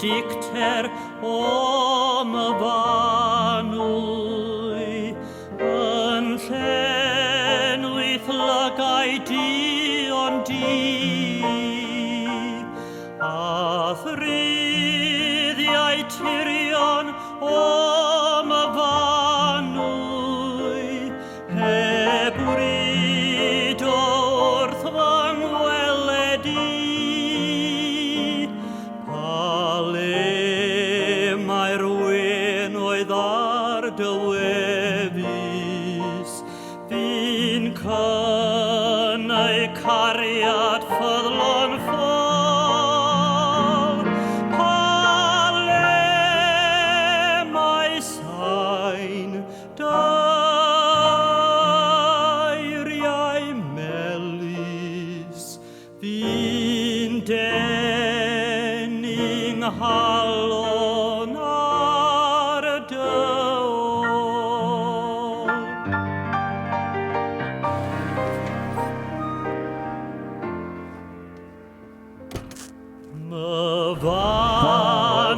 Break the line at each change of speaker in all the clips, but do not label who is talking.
dicter y fanwy yn llenwyth lygau dion di a thriddiau tirion y fanwy heb wryd wrth fy ngweledi mae'r wyn oedd ar dywefus fi'n cynnau cariad ffyddlon ffawr mae sain dairiau melys fi'n dening halon ar y dywol.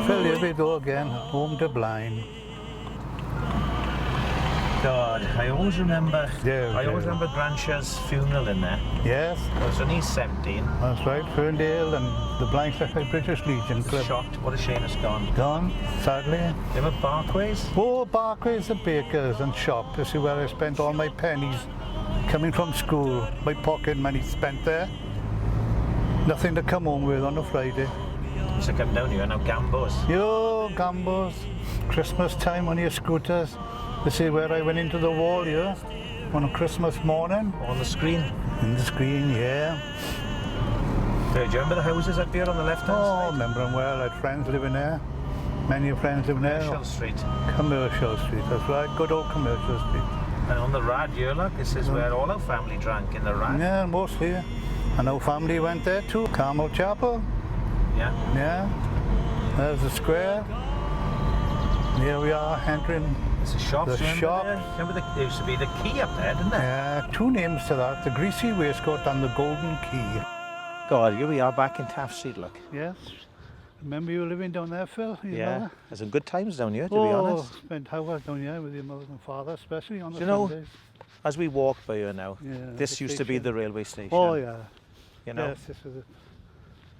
Phil, here we go again, home to Blaen.
God, I always remember Grandcha's funeral in there.
Yes,
I was only 17.
that's right, Ferndale and the Blaenllechau British Legion Club.
Shocked, what a shame it's gone.
Gone, sadly.
Remember Barkways?
Oh, Barclays, the bakers and shop. This is where I spent all my pennies coming from school. My pocket money spent there. Nothing to come home with on a Friday.
Used to come down here, now Gambos.
Yo, gambos, Christmas time on your scooters. This is where I went into the wall here on a Christmas morning.
On the screen.
In the screen, yeah.
Do you remember the houses up here on the left-hand
Oh, I
side?
remember them well. I had friends living there. Many friends living there.
Commercial Street.
Commercial Street, that's right. Good old Commercial Street.
And on the Rad here, look, this is where all our family drank, in the Rad.
Yeah, mostly. And our family went there too. Carmel Chapel.
Yeah.
Yeah. There's the square. Here we are entering.
It's a shop.
The
remember
shop.
Remember there used to be the key up there, didn't there?
Two names to that, the greasy waistcoat and the golden key.
God, here we are back in Taft Street, look.
Yes. Remember you living down there, Phil? Your
Yeah,
mother?
there's some good times down here, to be honest.
Spent hours down here with your mother and father, especially on the
Do you know,
Sundays.
As we walk by here now,
Yeah,
this
the
used to be
station.
the railway station.
Oh yeah.
You know?
Yes, this is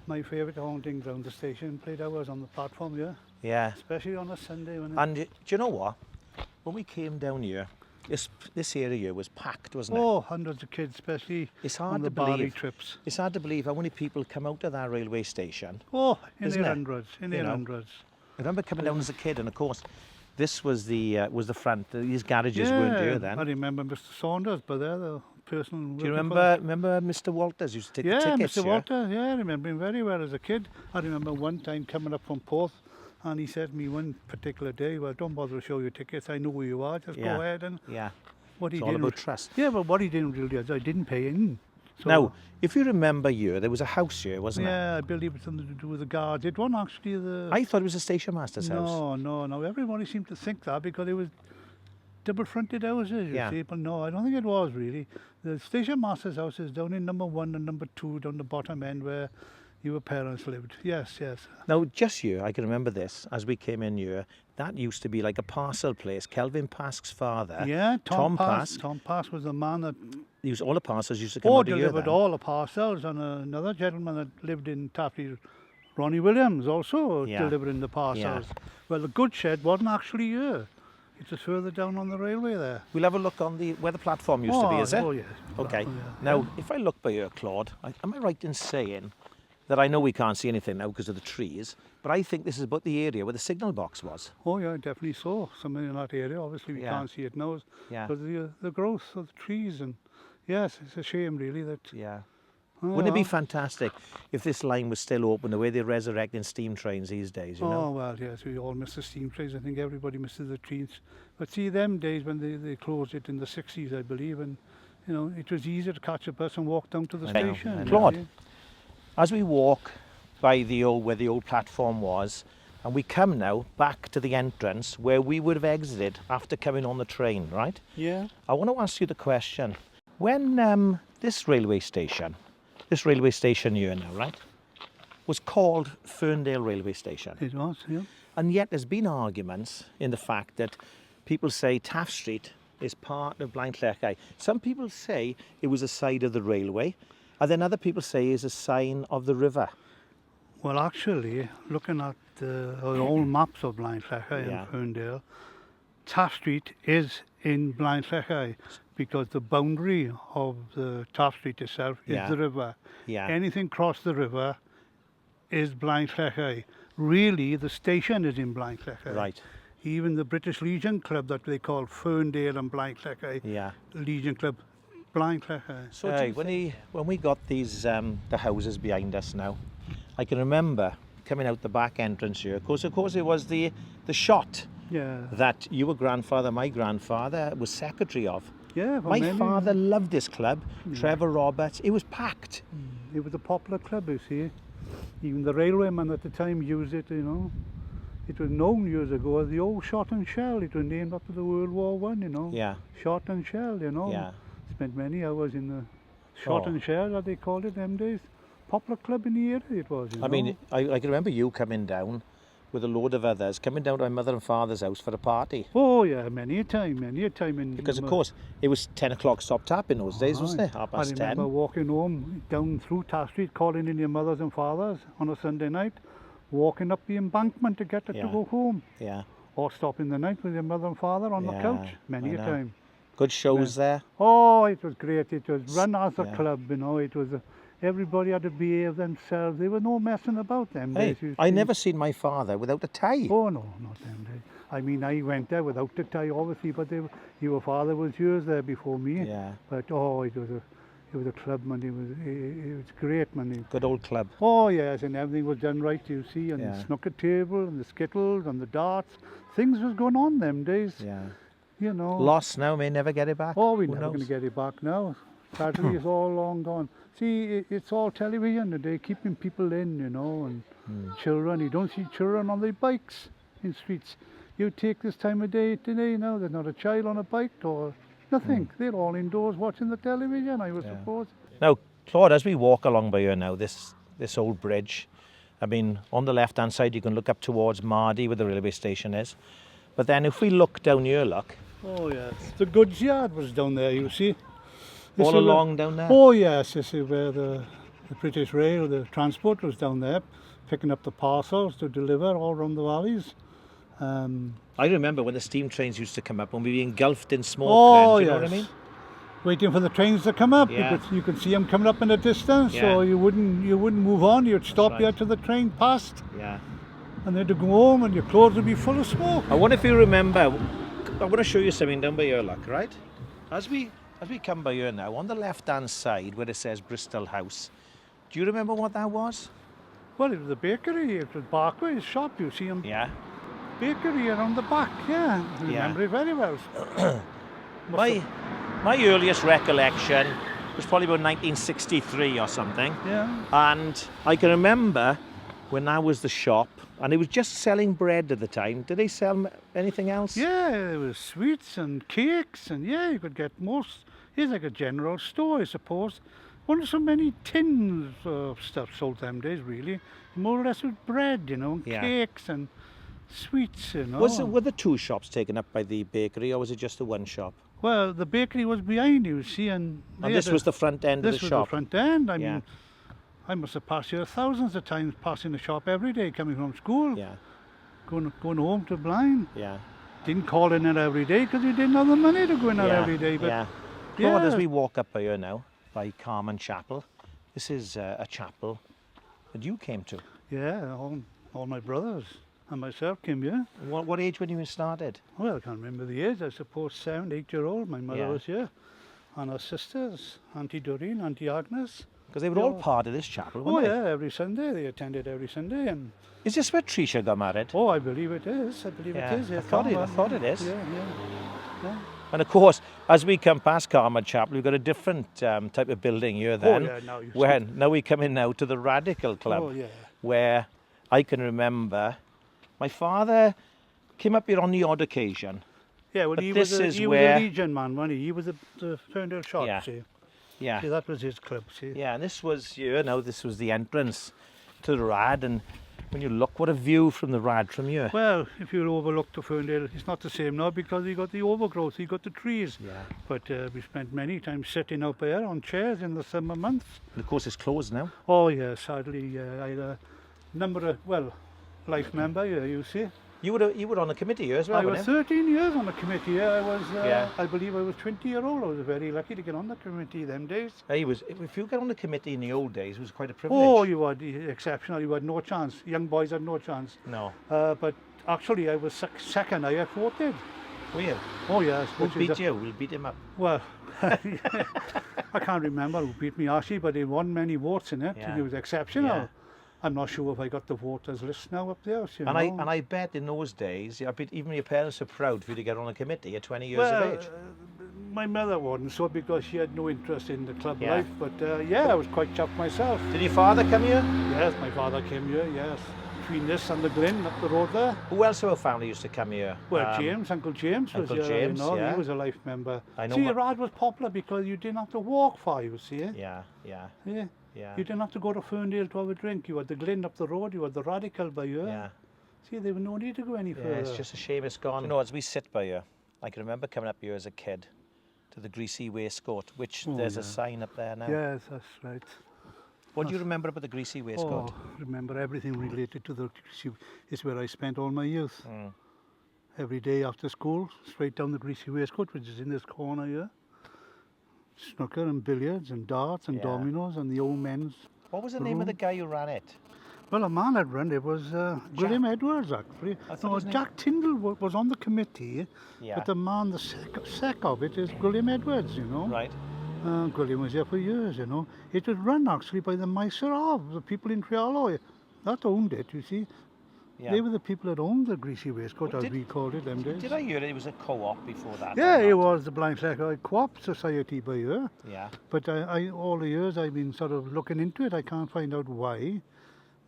my favourite haunting around the station. Played hours on the platform here,
Yeah.
especially on a Sunday when.
And do you know what? When we came down here, this area here was packed, wasn't it?
Oh, hundreds of kids, especially
It's
on
hard
the
to
Bali
believe.
trips.
It's hard to believe how many people come out of that railway station.
Oh, in
Isn't
their
it?
hundreds, in
You
their
know?
hundreds.
I remember coming down as a kid, and of course, this was the front. These garages weren't here then.
I remember Mr. Saunders, but there, the person.
Do you
working for
remember Mr. Walters used to take
Yeah,
the tickets?
Mr. Walter, yeah, I remember him very well as a kid. I remember one time coming up from Porth and he said to me one particular day, well, don't bother to show your tickets, I know who you are, just
Yeah.
go ahead. And
Yeah.
what he
It's all
didn't,
about trust.
Yeah, but what he didn't realise, I didn't pay in. So,
Now, if you remember here, there was a house here, wasn't
yeah, I believe it's something to do with the guards. It wasn't actually the...
it? I thought it was a station master's house.
No, everybody seemed to think that because it was double-fronted houses, you
Yeah.
see, but no, I don't think it was really. The station master's house is down in number 1 and number 2, down the bottom end where your parents lived. Yes.
Now, just here, I can remember this, as we came in here, that used to be like a parcel place. Kelvin Pask's father,
Yeah, Tom Pass.
Pask,
Tom Pass was the man that
all the parcels used to come out of here
delivered
then.
all the parcels, and another gentleman that lived in Taffy, Ronnie Williams, also
Yeah.
delivering the parcels. Well, the goods shed wasn't actually here. It was further down on the railway there.
We'll have a look on where the platform used to be, is it?
Oh, yeah.
Okay.
Oh, yeah.
Now, if I look by here, Claude, am I right in saying that I know we can't see anything now because of the trees, but I think this is about the area where the signal box was.
Oh, yeah, I definitely saw something in that area. Obviously, we
Yeah.
can't see it now
Yeah.
because of the growth of the trees. And yes, it's a shame, really, that...
Yeah.
Oh,
Wouldn't it be
well.
fantastic if this line was still open, the way they're resurrecting steam trains these days, you know?
Oh, well, yes, we all miss the steam trains. I think everybody misses the trains. But see, them days when they closed it in the 60s, I believe, and, you know, it was easier to catch a bus and walk down to the
I know,
station.
I know.
you
Claude,
see.
As we walk by where the old platform was, and we come now back to the entrance where we would have exited after coming on the train, right?
Yeah.
I want to ask you the question. When this railway station here now, right? was called Ferndale Railway Station.
It was, yeah.
And yet there's been arguments in the fact that people say Taft Street is part of Blaenllechau. Some people say it was a side of the railway, and then other people say it's a sign of the river.
Well, actually, looking at the old maps of Blaenllechau
Yeah.
and Ferndale, Taft Street is in Blaenllechau because the boundary of the Taft Street itself is
Yeah.
the river.
Yeah.
Anything across the river is Blaenllechau. Really, the station is in Blaenllechau.
Right.
Even the British Legion Club that they call Ferndale and Blaenllechau,
Yeah.
Legion Club, Blaenllechau.
So when we got these the houses behind us now, I can remember coming out the back entrance here. Of course, it was the shot
Yeah.
that your grandfather, my grandfather, was secretary of.
Yeah, for
My
many-
father loved this club. Trevor Roberts. It was packed.
It was a popular club, you see. Even the railwaymen at the time used it, you know. It was known years ago as the old shot and shell. It was named after the World War One, you know.
Yeah.
Shot and shell, you know.
Yeah.
Spent many hours in the shot
Oh.
and shell, as they called it them days. Popular club in the area it was, you know.
I mean, I can remember you coming down with a load of others, coming down to my mother and father's house for a party.
Oh yeah, many a time. In
Because of course, it was 10 o'clock stop tap in those days, wasn't it? Half
I
past
remember
10.
walking home down through Taft Street, calling in your mothers and fathers on a Sunday night, walking up the embankment to get it to
Yeah.
go home,
Yeah.
or stopping the night with your mother and father on the
Yeah,
couch. Many
I
a
know.
time.
Good shows there.
Oh, it was great. It was run as a
Yeah.
club, you know. It was everybody had to behave themselves. There were no messing about them
Hey,
days. You
I
see.
never seen my father without a tie.
Oh no, not them days. I mean, I went there without the tie, obviously, but your father was years there before me.
Yeah.
But oh, it was a club, man. It was great, man.
Good old club.
Oh yes, and everything was done right, you see, and
Yeah.
the snooker table and the skittles and the darts. Things was going on them days,
Yeah.
you know.
Lost now, may never get it back.
Oh, we're
Who
never going to
knows?
get it back now. Sadly, it's all long gone. See, it's all television today, keeping people in, you know, and children. You don't see children on their bikes in streets. You take this time of day today now, there's not a child on a bike or nothing. They're all indoors watching the television, I would
Yeah.
suppose.
Now, Claude, as we walk along by here now, this old bridge, I mean, on the left-hand side, you can look up towards Mardy, where the railway station is. But then if we look down here, look,
Oh, yes. The goods yard was down there, you see. This
all
is where-
along down there.
Oh, yes, this is where the British Rail, the transport was down there, picking up the parcels to deliver all around the valleys.
I remember when the steam trains used to come up, when we were engulfed in smoke.
Oh,
then, do you know
yes.
what I mean?
Waiting for the trains to come up.
Yeah.
You could see them coming up in the distance,
Yeah.
so you wouldn't move on. You'd stop
right.
here till the train passed,
Yeah.
and then to go home, and your clothes would be full of smoke.
I wonder if you remember, I'm going to show you something down by here, look, right? As we come by here now, on the left-hand side where it says Bristol House, do you remember what that was?
Well, it was a bakery. It was Barclay's shop. You see them
Yeah.
bakery around the back. Yeah, I remember it very well.
My earliest recollection was probably about 1963 or something.
Yeah.
And I can remember when that was the shop, and it was just selling bread at the time. Did they sell anything else?
Yeah, there was sweets and cakes, and yeah, you could get most. It's like a general store, I suppose. Wasn't so many tins of stuff sold them days, really. More or less with bread, you know, and
Yeah.
cakes and sweets, you know.
Were the two shops taken up by the bakery, or was it just the one shop?
Well, the bakery was behind you, see, and
And this was the front end of
this
the
was
shop.
the front end. I
Yeah.
mean, I must have passed here thousands of times, passing the shop every day, coming from school,
Yeah,
going home to Blaen.
yeah.
Didn't call in it every day because we didn't have the money to go in there
yeah,
every day. But
yeah. Claude, as
yeah.
we walk up by here now, by Carmen Chapel, this is a chapel that you came to.
yeah, all my brothers and myself came here.
What age when you started?
Well, I can't remember the age. I suppose 7, 8-year-old. My mother
Yeah.
was here, and her sisters, Auntie Doreen, Auntie Agnes.
Because they were all
Yeah.
part of this chapel,
Oh
weren't they?
yeah, every Sunday they attended every Sunday, and
Is this where Tricia got married?
oh, I believe it is. I believe
Yeah,
it is.
I thought it is.
Yeah.
And of course, as we come past Carmen Chapel, we've got a different type of building here then.
yeah, now you see.
Now we come in now to the Radical Club,
Oh yeah.
where I can remember my father came up here on the odd occasion.
Yeah, well,
But
he
this
was
is
he
where-
was a Legion man, wasn't he? He was the Ferndale shop.
Yeah.
See,
Yeah.
that was his club. See.
Yeah, and this was here. Now this was the entrance to the Rad, and when you look, what a view from the Rad from here.
Well, if you overlook the Ferndale, it's not the same now because you got the overgrowth, you got the trees.
Yeah.
But we spent many times sitting up there on chairs in the summer months.
And of course, it's closed now.
Oh yeah, sadly, I had a life member here, you see.
You were on the committee here as well,
I was
weren't you?
13 years on the committee. Yeah, I was.
Yeah.
I believe I was 20-year-old. I was very lucky to get on the committee them days.
If you get on the committee in the old days, it was quite a privilege.
Oh, you had exceptional. You had no chance. Young boys had no chance.
No.
But actually, I was second. I had voted.
Were you?
Oh yes.
Who beat you? We'll beat him up.
Well, I can't remember who beat me actually, but he won many votes in it,
Yeah.
and it was exceptional.
Yeah.
I'm not sure if I got the voters list now up there. You
And
know.
I bet in those days, I bet even your parents were proud for you to get on a committee at 20 years
well,
of age.
my mother wasn't so because she had no interest in the club
Yeah.
life. But yeah, I was quite chuffed myself.
Did your father come here?
Yes, my father came here. Yes, between this and the Glen up the road there.
Who else of our family used to come here?
Well, James, Uncle James was
Uncle
here.
James,
you know,
yeah.
he was a life member.
I know
See,
my-
Rad was popular because you didn't have to walk far. You see.
Yeah, yeah,
Yeah.
yeah.
You didn't have to go to Ferndale to have a drink. You had the Glen up the road. You had the Radical by here.
Yeah.
See, there was no need to go any
Yeah,
further.
it's just a shame it's gone. You know, as we sit by here, I can remember coming up here as a kid to the Greasy Waistcoat, which
Oh,
there's
yeah.
a sign up there now.
Yes, that's right.
What do you remember about the Greasy Waistcoat?
Oh, remember everything related to the Greasy. It's where I spent all my youth.
Mm.
Every day after school, straight down the Greasy Waistcoat, which is in this corner here. Snooker and billiards and darts and
Yeah.
dominoes and the old men's.
What was the name of the guy who ran it?
Well, a man had run it was William Edwards, actually.
I thought
No,
his name-
Jack Tyndall was on the committee,
Yeah.
but the man, the sec of it is William Edwards, you know.
Right.
William was there for years, you know. It was run actually by the Mysore of the people in Trialloy. That owned it, you see.
Yeah.
They were the people that owned the Greasy Waistcoat,
Well,
as we called it them days.
Did I hear it was a co-op before that?
Yeah,
or
it
not?
was the Blaenllechau Co-op Society by here.
Yeah.
But I all the years I've been sort of looking into it, I can't find out why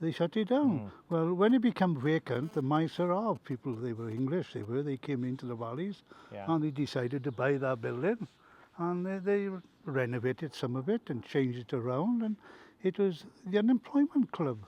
they shut it down. Well, when it became vacant, the Mysore of people, they were English, they came into the valleys
Yeah.
and they decided to buy that building and they renovated some of it and changed it around, and it was the unemployment club.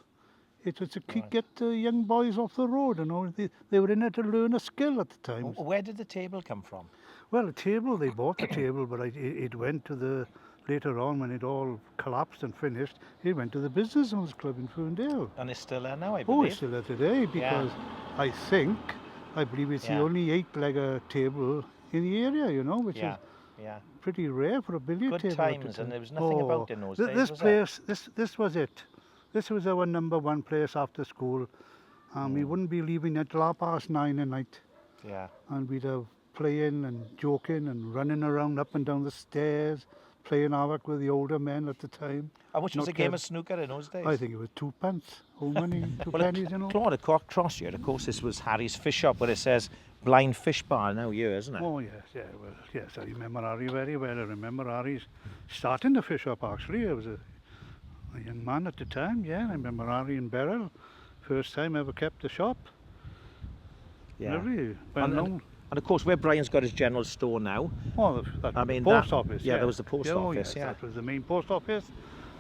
It was to get the young boys off the road, you know. They were in it to learn a skill at the time.
Where did the table come from?
Well, the table, they bought the table, but it went to the, later on when it all collapsed and finished, it went to the Businessmen's Club in Ferndale.
And it's still there now, I
Oh,
believe.
it's still there today because I believe it's the
Yeah.
only 8-legger table in the area, you know, which
Yeah.
is
Yeah.
pretty rare for a billiard
Good
table. at the
times,
time.
and there was nothing about in those days,
This
was there?
place, this was it. This was our number one place after school, and we wouldn't be leaving at 9:30 at night.
Yeah.
And we'd have playing and joking and running around up and down the stairs, playing havoc with the older men at the time.
How much was
Not
a game
Kev.
of snooker in those days?
I think it was 2 pence, old money, two
Well,
pennies, you know.
Claude, across here, of course, this was Harry's Fish Shop, where it says Blind Fish Bar now here, isn't it?
Oh yes, yeah, well, yes, I remember Harry very well. I remember Harry's starting the fish up actually. I was a young man at the time, yeah. I remember Harry and Beryl, first time I ever kept the shop. Really well
And-
known.
And of course, where Brian's got his general store now,
Oh, that
I mean,
post
that-
office.
yeah, there was the post
Oh,
office,
yes,
yeah.
that was the main post office.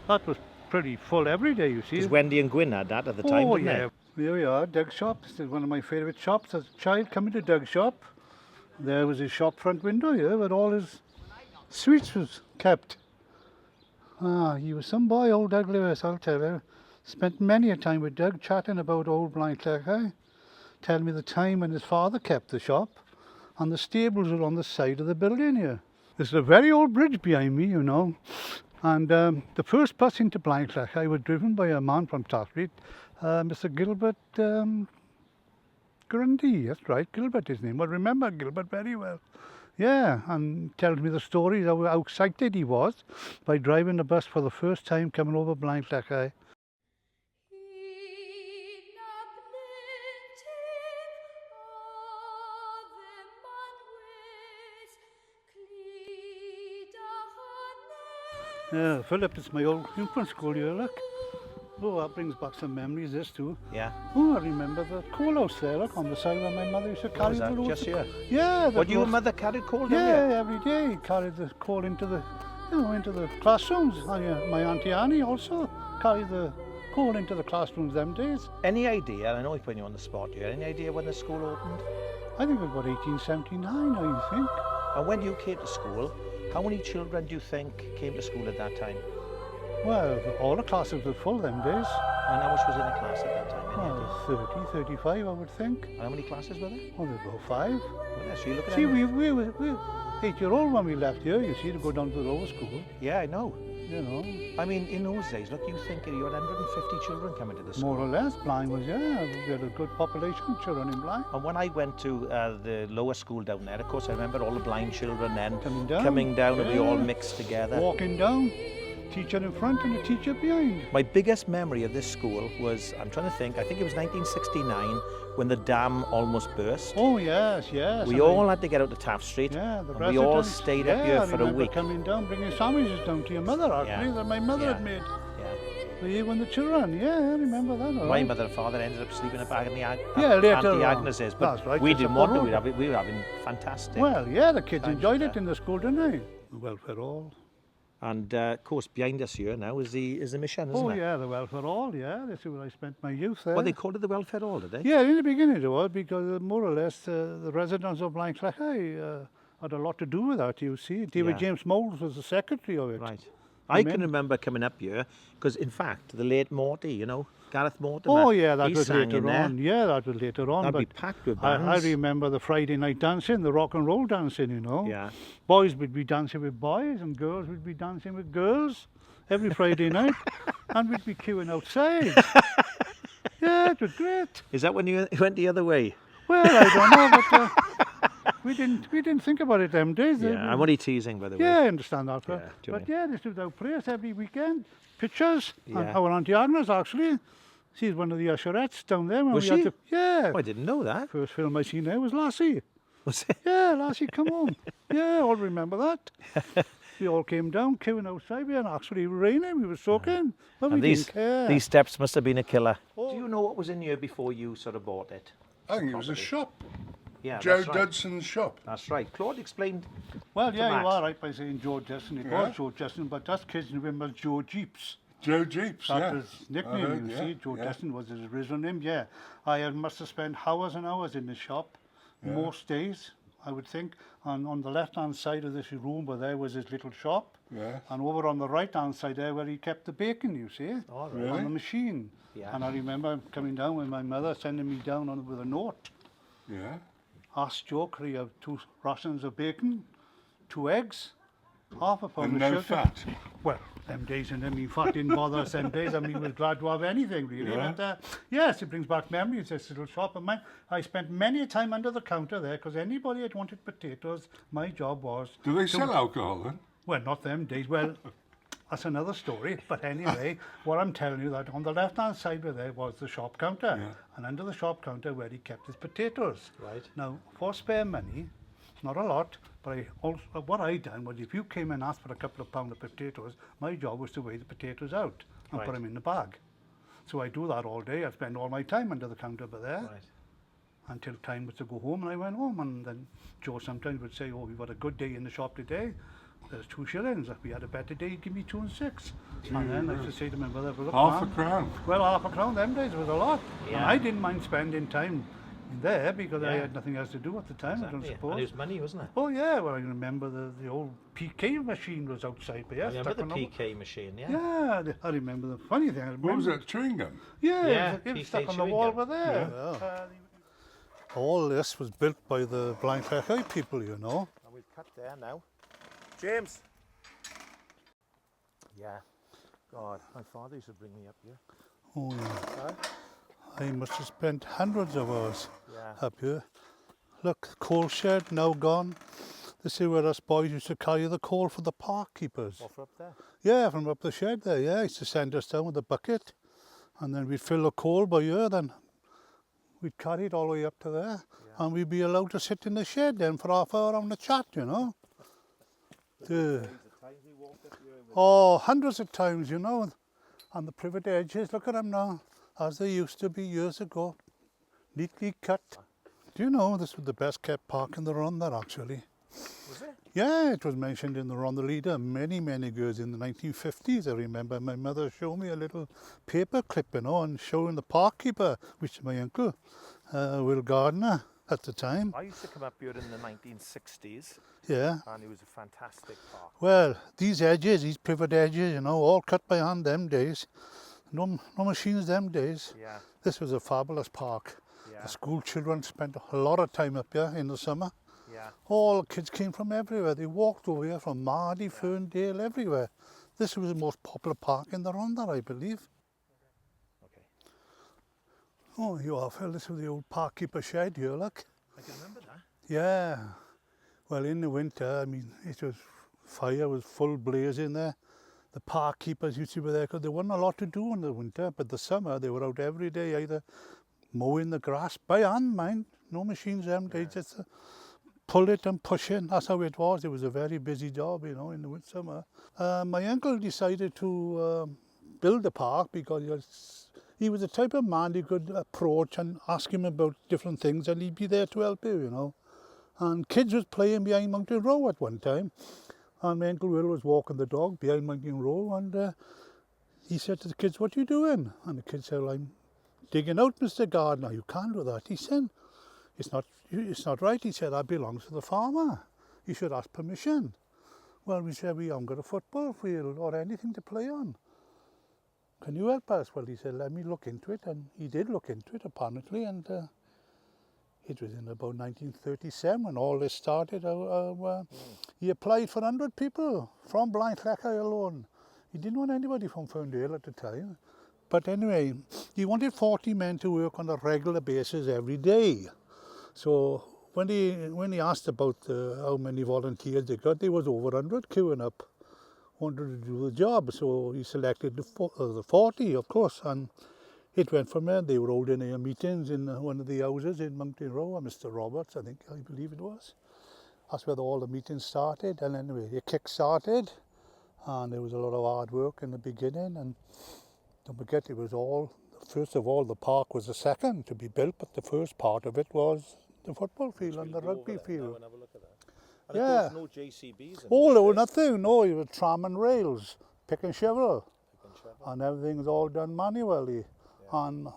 That was pretty full every day, you see.
because Wendy and Gwyn had that at the time,
Oh
didn't
yeah, there we are, Doug's shop. Still one of my favourite shops. As a child coming to Doug's shop, there was his shop front window here where all his sweets was kept. Ah, he was some boy, old Doug Lewis, I'll tell you. Spent many a time with Doug chatting about old Blaenllechau, telling me the time when his father kept the shop, and the stables were on the side of the building here. There's a very old bridge behind me, you know. And the first bus into Blaenllechau was driven by a man from Taffrey, Mr. Gilbert Grundy. That's right, Gilbert his name. I remember Gilbert very well. Yeah, and tells me the stories how excited he was by driving the bus for the first time coming over Blaenllechau. Yeah, Philip, it's my old infant school here, look. Oh, that brings back some memories, this too.
Yeah.
Oh, I remember the coal house there, look, on the side where my mother used to carry
Was
the
that
loads
just
of
here?
Yeah.
What, your mother carried coal down
Yeah,
here?
every day carried the coal into the, into the classrooms. And, my auntie Annie also carried the call into the classrooms them days.
Any idea, and I know I'm putting you on the spot here, any idea when the school opened?
I think it was about 1879, I think.
And when you came to school, how many children do you think came to school at that time?
Well, all the classes were full them days.
And how much was in a class at that time? Any idea?
Well, 30, 35, I would think.
And how many classes were there?
Oh, there were 5.
Well, yeah, so you look at
See,
them.
we were 8-year-old when we left here, you see, to go down to the lower school,
Yeah, I know.
you know.
I mean, in those days, look, you think you had 150 children coming to the school.
More or less, Blaen was, yeah, we had a good population of children in Blaen.
And when I went to the lower school down there, of course, I remember all the blind children then
Coming down,
and we all
yeah.
mixed together.
Walking down, teacher in front and the teacher behind.
My biggest memory of this school was, I'm trying to think, I think it was 1969 when the dam almost burst.
Oh, yes, yes.
We
and
all had to get out to Taft Street.
Yeah, the
and we all
residents,
stayed
yeah,
up here
I
for a
remember
week.
coming down, bringing sandwiches down to your mother, actually,
Yeah.
that my mother
Yeah.
had made.
Yeah.
For you and the children, yeah, I remember that. all
My
right.
mother and father ended up sleeping back in the
Yeah, later
Auntie
on.
Agnes's, but
That's right,
we
just
didn't
up
want
the
to.
road.
We were having fantastic.
Well, yeah, the kids
Times
enjoyed
there.
it in the school, didn't they? The welfare all.
And of course, behind us here now is the mission, isn't
Oh,
it?
yeah, the welfare all, yeah. This is where I spent my youth there.
Well, they called it the welfare hall, did they?
Yeah, in the beginning it was, because more or less the residents of Blaenllechau had a lot to do with that, you see. David
Yeah.
James Moulds was the secretary of it.
Right. I can remember coming up here because, in fact, the late Morty, you know, Gareth Mortimer.
Oh, yeah, that
he
was
sang in
later
there.
on. Yeah, that was later on.
That'd
but
be packed with
I
bands.
remember the Friday night dancing, the rock and roll dancing, you know.
Yeah.
Boys would be dancing with boys and girls would be dancing with girls every Friday night. And we'd be queuing outside. Yeah, it was great.
Is that when you went the other way?
Well, I don't know, but we didn't think about it them days.
Yeah, I'm only teasing, by the way.
Yeah, I understand that.
Yeah,
But,
do you
but yeah, this was our place every weekend. Pictures. And
Yeah.
our Auntie Agnes, actually. She's one of the usherettes down there. When
Was
we had
she?
to, yeah.
Oh, I didn't know that.
First film I seen there was Lassie.
Was it?
Yeah, Lassie, come home. Yeah, I'll remember that. We all came down, queuing outside. We had actually raining. We were soaking. But we
And
didn't care.
these steps must have been a killer.
Oh.
Do you know what was in here before you sort of bought it?
I think it was a
Property.
shop.
Yeah,
Joe
that's right.
Dudson's shop.
That's right. Claude explained.
Well,
to
yeah,
Max.
you are right by saying Joe Justin. It
Yeah.
was Joe Justin, but us kids knew him as Joe Jeeps.
Joe Jeeps,
That
yeah.
was his
I
nickname,
heard,
you
yeah,
see. Joe
yeah.
Justin was his original name, yeah. Must have spent hours and hours in the shop,
Yeah.
most days, I would think. And on the left-hand side of this room where there was his little shop.
Yeah.
And over on the right-hand side there where he kept the bacon, you see,
All right.
Really?
on the machine.
Yeah.
And I remember coming down with my mother sending me down with a note.
Yeah.
Ask Joe, could he have 2 rations of bacon, 2 eggs, half a pound
And
of
no
sugar.
fat.
Well, them days and them fat didn't bother us them days. I mean, we were glad to have anything, really.
Yeah.
But yes, it brings back memories, this little shop of mine. I spent many a time under the counter there because anybody that wanted potatoes, my job was...
Do they sell alcohol then?
Well, not them days. Well, that's another story. But anyway, what I'm telling you that on the left-hand side where there was the shop counter.
Yeah.
And under the shop counter where he kept his potatoes.
Right.
Now, for spare money, not a lot, but what I done was if you came and asked for a couple of pound of potatoes, my job was to weigh the potatoes out and
Right.
put them in the bag. So I do that all day. I spend all my time under the counter over there
Right.
until time was to go home, and I went home. And then Joe sometimes would say, "Oh, we've had a good day in the shop today. There's 2 shillings. If we had a better day, give me 2 and 6." And then I used to say to my mother, "Well, look,
Half a
ma'am,
crown.
well, half a crown them days was a lot." And
Yeah.
I didn't mind spending time in there because I
Yeah.
had nothing else to do at the time, I don't
Exactly.
suppose.
And it was money, wasn't it?
Oh yeah, well I can remember the old PK machine was outside there.
I remember
stuck
the
on
PK machine, yeah.
Yeah, I remember the funny thing. I
What was
remember-
that, chewing gum?
Yeah,
Yeah,
it was
PK
stuck on the
chewing
wall
gum.
over there. All this was built by the Blaenllechau people, you know.
And we've cut there now. James! Yeah. God, my father used to bring me up here.
Oh yeah.
Huh?
I must have spent hundreds of hours
Yeah.
up here. Look, coal shed now gone. This is where us boys used to carry the coal for the park keepers.
Off up there.
Yeah, from up the shed there, yeah. He used to send us down with a bucket and then we'd fill the coal by here, then we'd carry it all the way up to there and we'd be allowed to sit in the shed then for half hour on the chat, you know. Oh, hundreds of times, you know. And the privet edges, look at them now, as they used to be years ago. Neatly cut. Do you know, this was the best kept park in the run there actually.
Was it?
Yeah, it was mentioned in the Ronda Leader many, many years in the 1950s. I remember my mother showed me a little paper clip, you know, and showing the park keeper, which is my uncle, Will Gardner at the time.
I used to come up here in the 1960s,
Yeah.
and it was a fantastic park.
Well, these edges, these pivot edges, you know, all cut by hand them days. No machines them days.
Yeah,
This was a fabulous park.
yeah,
The school children spent a lot of time up here in the summer.
yeah.
All kids came from everywhere. They walked over here from Mardy, Ferndale, everywhere. This was the most popular park in the Rhondda, I believe.
Okay.
Oh, you are, Phil. This was the old park keeper shed here, look.
I can remember that.
Yeah. Well, in the winter, I mean, it was fire was full blaze in there. The park keepers used to be there because there wasn't a lot to do in the winter, but the summer they were out every day either mowing the grass by hand, mind, no machines them days, just pull it and push it. That's how it was. It was a very busy job, you know, in the summer. My uncle decided to build the park because he was the type of man you could approach and ask him about different things and he'd be there to help you, you know. And kids was playing behind Mountain Row at one time. And my Uncle Will was walking the dog behind Mountain Row and he said to the kids, "What are you doing?" And the kids said, "Well, I'm digging out, Mr. Gardner." "You can't do that." He said, It's not right." He said, "That belongs to the farmer. You should ask permission." Well, we said, "We haven't got a football field or anything to play on. Can you help us?" Well, he said, "Let me look into it." And he did look into it, apparently. And it was in about 1937 when all this started. He applied for 100 people from Blaenllechau alone. He didn't want anybody from Ferndale at the time. But anyway, he wanted 40 men to work on a regular basis every day. So when he asked about how many volunteers they got, there was over 100 queuing up, wanted to do the job. So he selected the 40, of course, and it went from there. They were holding meetings in one of the houses in Mountain Row, Mr. Roberts, I believe it was. That's where all the meetings started. And anyway, it kick-started, and there was a lot of hard work in the beginning. And don't forget, it was all, first of all, the park was the second to be built, but the first part of it was the football field and the rugby field.
Now and have a look at that. And
Yeah.
of course, no JCBs.
Oh, there was nothing. No, it was tram and rails, pick and shovel,
And shovel.
and everything's all done manually. And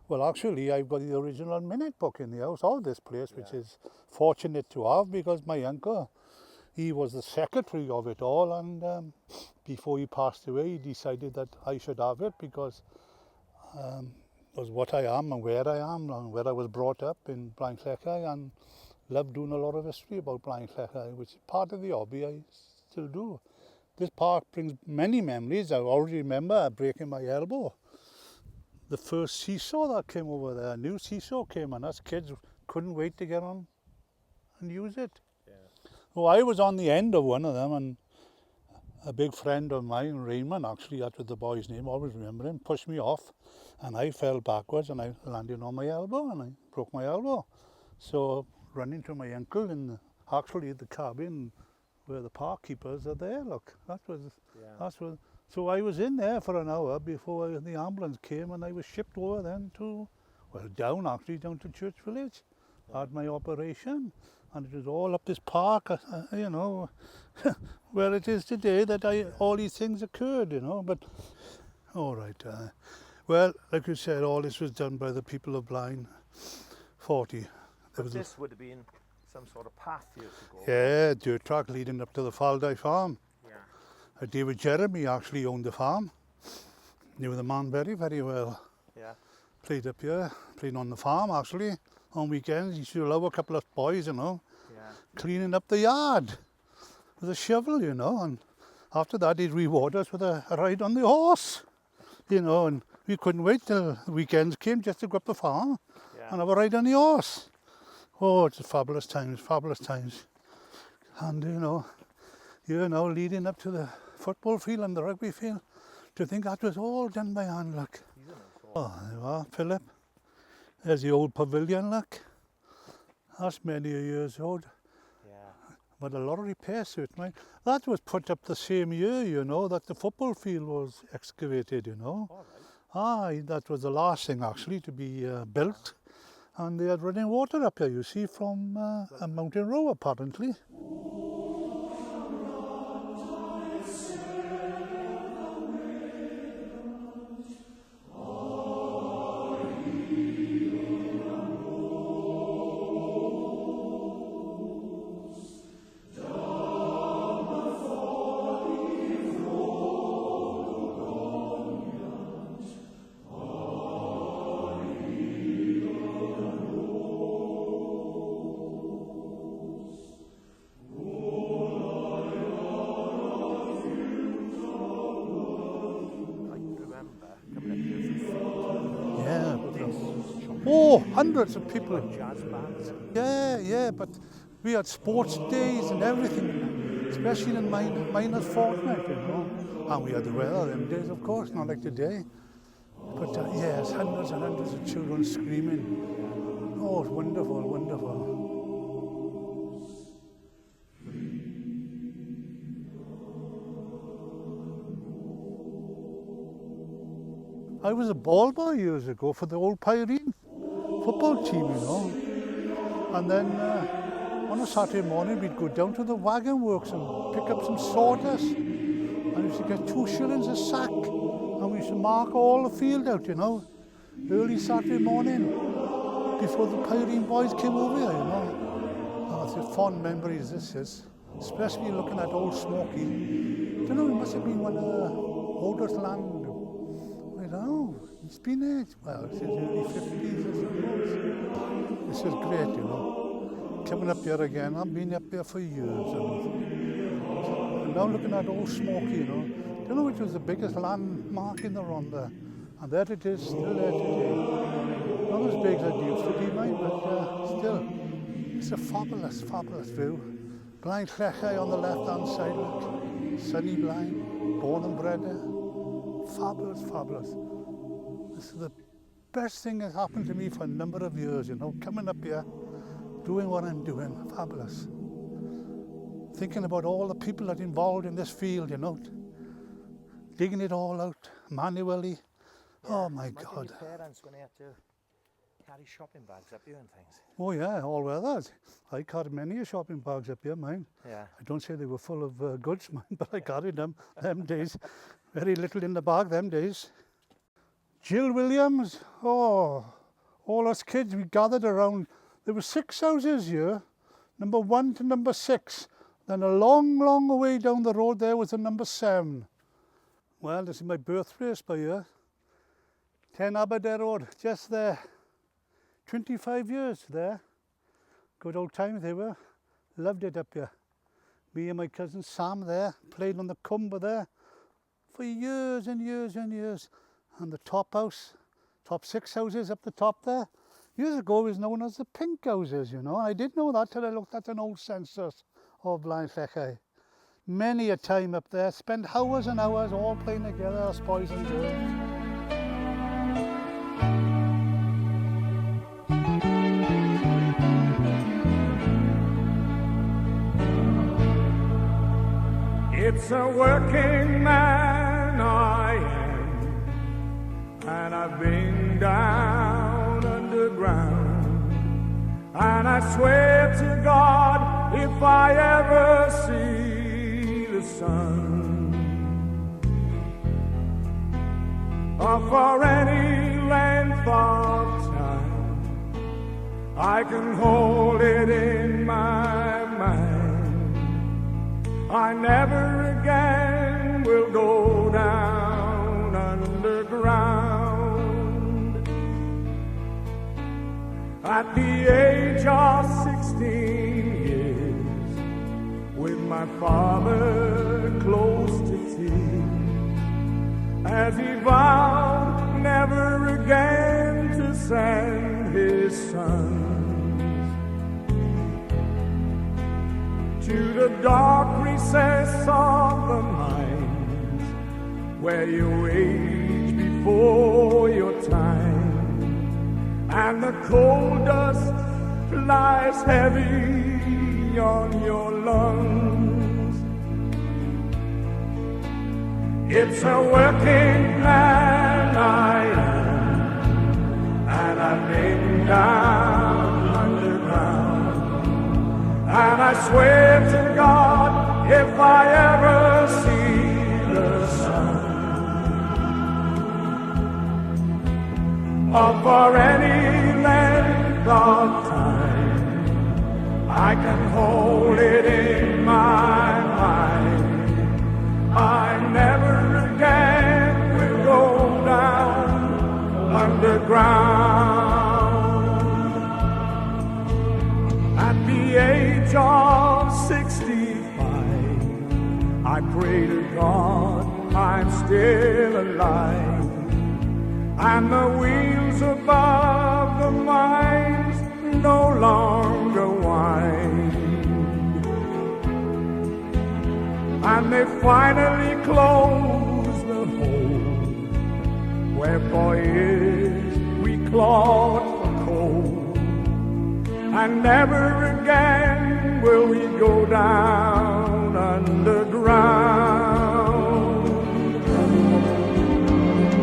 well, actually, I've got the original minute book in the house of this place, which is fortunate to have because my uncle, he was the secretary of it all, and before he passed away, he decided that I should have it because it was what I am and where I am and where I was brought up in Blaenllechau, and love doing a lot of history about Blaenllechau, which is part of the hobby I still do. This park brings many memories. I already remember breaking my elbow. The first seesaw that came over there, a new seesaw came, and us kids couldn't wait to get on and use it.
Yeah.
Well, I was on the end of one of them, and a big friend of mine, Raymond, actually, that was the boy's name, I always remember him, pushed me off, and I fell backwards, and I landed on my elbow, and I broke my elbow. So, running to my uncle in actually the cabin where the park keepers are there, look, that's what. So I was in there for an hour before the ambulance came, and I was shipped over then to, well, down to Church Village. I had my operation, and it was all up this park, you know, where it is today that all these things occurred, you know. But, all right. Well, like you said, all this was done by the people of Blaen 40.
But this would have been some sort of path here to go.
Yeah, dirt track leading up to the Faldi farm.
Yeah.
David Jeremy actually owned the farm. Knew the man very, very well.
Yeah.
Played up here, played on the farm actually. On weekends, he used to allow a couple of boys, you know, cleaning up the yard with a shovel, you know. And after that, he'd reward us with a ride on the horse, you know. And we couldn't wait till the weekends came just to go up the farm and have a ride on the horse. Oh, it's fabulous times, fabulous times. And, you know, leading up to the football field and the rugby field, to think that was all done by hand, look. Oh, there you are, Philip. There's the old pavilion, look. That's many years old.
Yeah.
But a lot of repairs to it, right? That was put up the same year, you know, that the football field was excavated, you know.
All right.
That was the last thing actually to be built. And they had running water up here, you see, from a mountain row apparently. Oh, hundreds of people.
Jazz bands.
Yeah, but we had sports days and everything, especially in miners' fortnight, you know. And we had the weather them days, of course, not like today. But yes, hundreds and hundreds of children screaming. Oh, it's wonderful, wonderful. I was a ball boy years ago for the old Pyrene football team, you know. And then on a Saturday morning, we'd go down to the wagon works and pick up some sawdust. And we used to get 2 shillings a sack. And we used to mark all the field out, you know, early Saturday morning before the Pyrene boys came over here, you know. Oh, it's a fond memories, this is. Especially looking at old Smoky. I don't know, it must have been one of the oldest land. I don't know, it's been there, well, since the early 50s, I suppose. This is great, you know. Coming up here again, I've been up here for years. And now looking at old Smoky, you know. Do you know which was the biggest landmark in the Rhondda? And there it is, still there today. Not as big as it used to be, mine, but still, it's a fabulous, fabulous view. Blaenllechau on the left-hand side, look. Sunny Blaen, born and bred there. Fabulous, fabulous. This is the best thing that's happened to me for a number of years, you know, coming up here, doing what I'm doing, fabulous. Thinking about all the people that are involved in this field, you know, digging it all out manually.
Yeah,
oh my God.
Your parents when they had to carry shopping bags up here and things.
Oh yeah, all weathers. I carried many shopping bags up here, mine.
Yeah.
I don't say they were full of goods, mine, but I carried them days. Very little in the bag them days. Jill Williams, oh, all us kids, we gathered around. There were 6 houses here, number 1 to number 6. Then a long, long way down the road there was a number 7. Well, this is my birthplace by here. 10 Aberdare Road, just there. 25 years there. Good old times they were. Loved it up here. Me and my cousin Sam there, played on the Cumber there for years and years and years. And the top house, top 6 houses up the top there, years ago was known as the Pink Houses, you know. I didn't know that till I looked at an old census of Blaenllechau. Many a time up there, spent hours and hours all playing together as boys and girls.
It's a working man I am, and I've been down underground, and I swear to God if I ever see the sun, or for any length of time, I can hold it in my mind. I never again will go down underground. At the age of 16 years, with my father close to tears, as he vowed never again to send his son to the dark recess of the mind, where you age before your time, and the coal dust lies heavy on your lungs. It's a working man I am, and I've been down underground. And I swear to God, if I ever see the sun, or for any length of time, I can hold it in my mind. I never again will go down underground. At the age of 65, I pray to God I'm still alive, and the wheels above the they finally close the hole where for years we clawed for coal. And never again will we go down underground.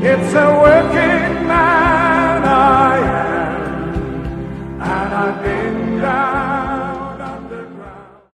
It's a working man